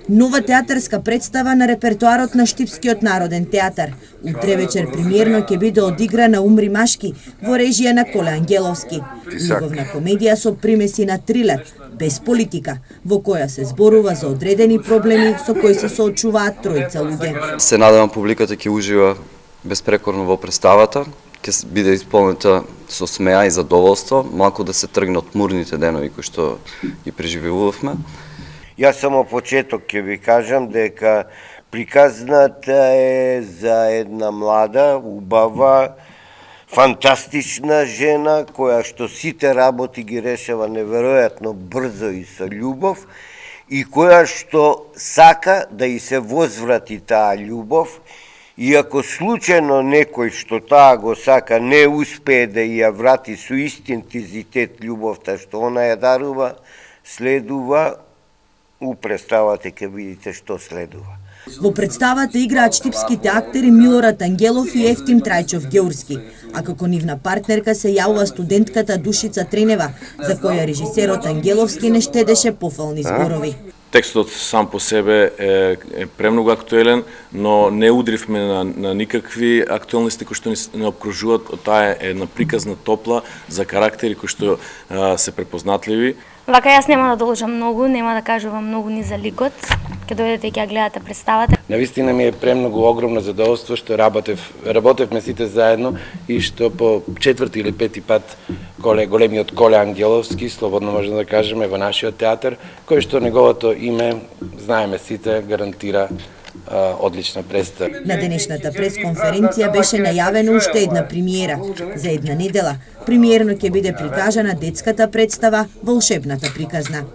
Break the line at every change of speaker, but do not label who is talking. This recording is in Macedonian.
Нова театарска представа на репертоарот на Штипскиот народен театар. Утре вечер премиерно ќе биде одиграна Умри Машки во режија на Коле Ангеловски. Љубовна комедија со примеси на трилер, без политика, во која се зборува за одредени проблеми со кои се соочуваат тројца луѓе.
Се надевам публиката ќе ужива безпрекорно во представата, ќе биде исполнета со смеа и задоволство, малку да се тргне од мурните денови кои што ги преживувавме.
Јас само почеток ќе ви кажам дека приказната е за една млада, убава, фантастична жена која што сите работи ги решава неверојатно брзо и со љубов и која што сака да и се возврати таа љубов и ако случајно некој што таа го сака не успее да ја врати со ист интензитет љубовта што она ја дарува, следува у представата ќе видите што следува.
Во представата играат штипските актери Милорад Ангелов и Ефтим Трајчов Геурски, а како нивна партнерка се јавува студентката Душица Тренева, за која режисерот Ангеловски не штедеше пофални зборови.
Текстот сам по себе е премногу актуелен, но не удривме на никакви актуелности кои што не обкружуваат. Таа е една приказна топла за карактери кои што се препознатливи.
Вака јас нема да должам многу, нема да кажувам многу ни за ликот, ќе дојдете и ќе гледате представата.
Навистина ми е премногу огромно задоволство што работевме сите заедно и што по четврти или пети пат големиот Коле Ангеловски, слободно можем да кажеме, во нашиот театар, кој што неговото име, знаеме сите, гарантира одлична представа.
На денешната пресконференција беше најавена уште една премиера. За една недела премиерно ќе биде прикажана детската представа Волшебната приказна.